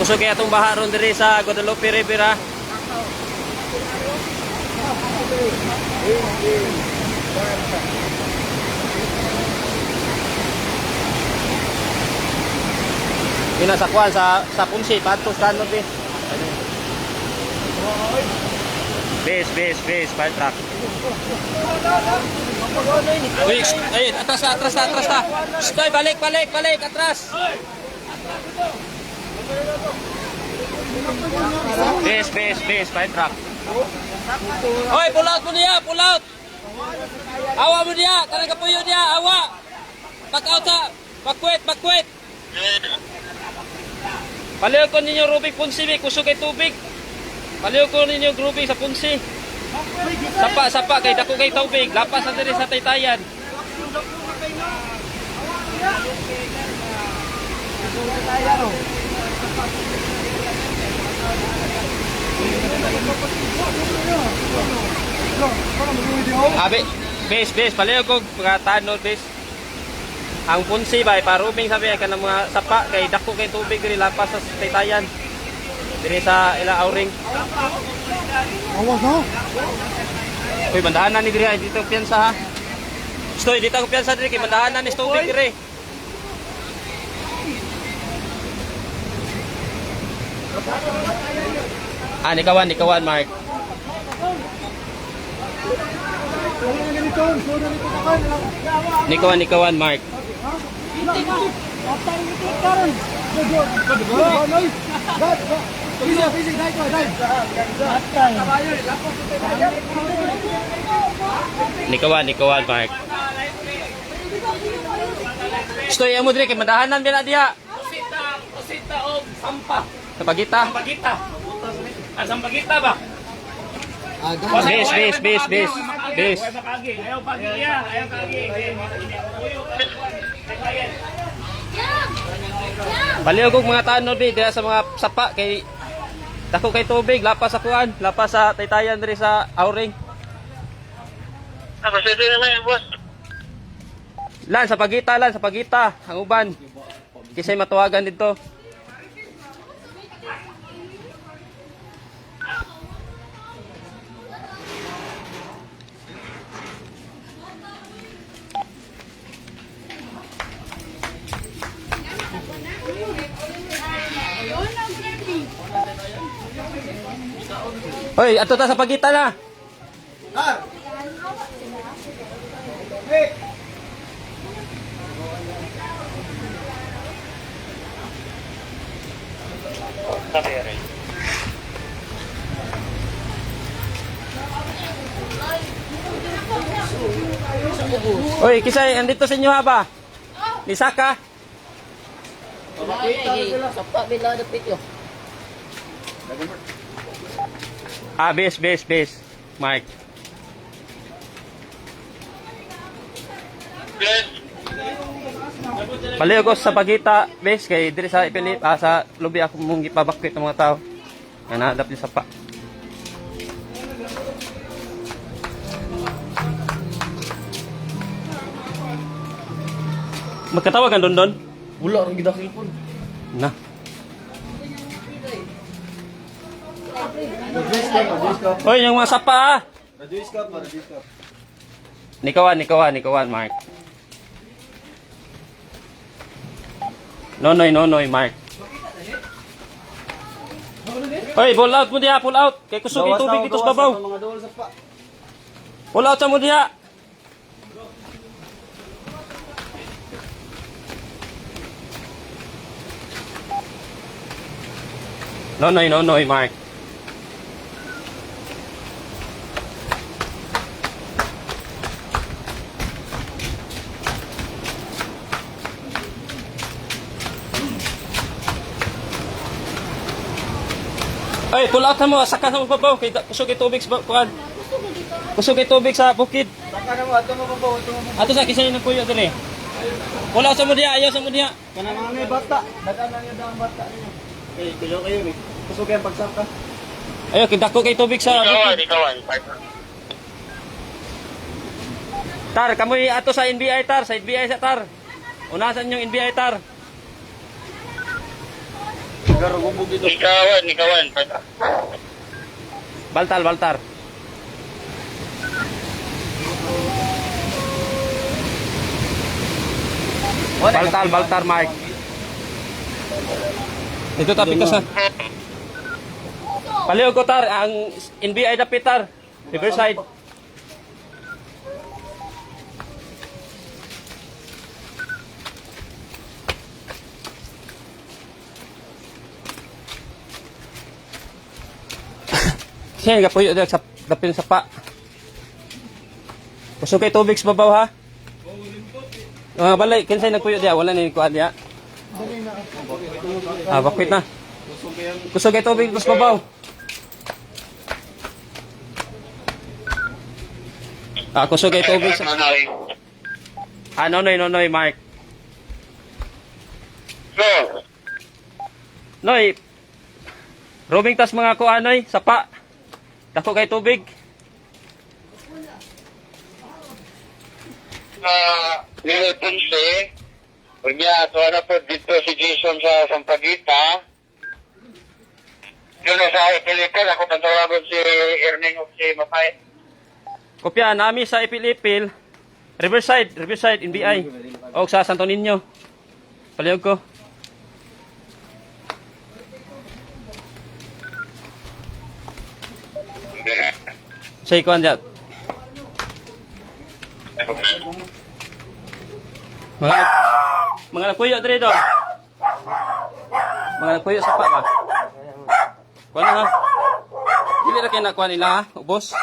Kusog kaya itong baha ron diri sa Guadalupe River ha. Pinasakwan sa Punsi, patos kanod eh. Base, fire truck. Uy, ay, atras na. Stoy, balik, atras. Base, fire truck. Oy, pull out mo niya, pull out. Awa mo niya, talaga po yun niya, awa. Back out sa, bakwit. Paliw ko ninyo Rubik Punsi, kusog kay tubig. Paliw ko ninyo grouping sa Punsi. Sapa, kay dako kay tubig. Lapas na diri sa Taytayan. Base, paliw ko tanod base. Ang Punsi ba parubing sabi ka ng mga sapa kay dako kay tubig diri lapas sa Taytayan. Diri sa ila Auring. Awas ha. Uy, bandahanan ni diri dito piyansa ha. Stoy dito ang piyansa diri kay bandahanan ni tubig diri. Nikawan Mark. Nikawan Mark. Nikawan Mark. Stoy amo dire kay madahanan bila diha. Osita og sampa. Sa Pagita. Sampagita ba? Base. Ayaw pagi. Baliw kog mga tanod diha sa mga sapa kay dako kay tubig lapas sa kuan, lapas sa Taytayan diri sa Auring. Ako sa dito naman, boss. Lan sa Pagita ang uban. Kisay matuwagan dito. Hoy, ato ta sa Pagita na. Hoy, kisay andito sa inyo ha ba? Ni Saka. Sapa bila dapit yo. Base. Mike. Yes. Baliw ko sa Pagita, base kay diri sa Ipilip, sa lubi ako mong gipabakwit ng mga tao. Nga naadap di sapa. Magkatawagan don. Wala ron gid cellphone. Na. Hoy, yung mga sapa ha. Nikawan, Mark. Nonoy, Mark. Hoy, pull out mo diha, pull out. Kay kusog yung tubig dito sa babaw. Pull out sa mo diha. Nonoy, Mark. Ay, pull out mo, saka sa babaw kay kusog yung tubig sa kuan. Kusog yung tubig sa bukid. Saka mo ato mo babaw, Ato sa kisay ng puyo diri. Pull out sa mo diha, ayaw sa mo diha. Kana mga may bata, dagan na niyo daw ang bata niyo. Kayo ni. Kusog kay pagsaka. Ayaw, kidako kay tubig sa bukid. Ikawan. Tar, kamoy ato sa NBI tar, sa NBI sa tar. Unasan yung NBI tar. Garugubog dito. Ikawan. Baltar. Baltar, Mark. Ito tapikas na. Palihog ko tar, ang NBI na pitar. Riverside. Siya, kapuyo dyan sa dapin sa pa. Gusto kay tubig sa babaw ha? Balay, kinsay nagpuyo diya, wala na yung kuha diya. Bakwit na. Gusto kay tubig sa babaw. Gusto kay tubig sa... Nonoy, Mark. So, Noy, roaming tas mga kuanoy, sapa. Dako kay tubig. Nilo Ponce, kanya, so ano po dito si Jason sa Sampaguita. Yun na sa Ipilipan, ako tantawagon si Erning o si Mapay. Kopya nami sa Ipil-Ipil. Riverside, NBI. O sa Santo Niño. Palihog ko. Say kuan diya. Mga nagpuyo diri do. Mga nagpuyo sa pa ba? Kuan na ha. Dili ra kay nakuha nila ha, ubos.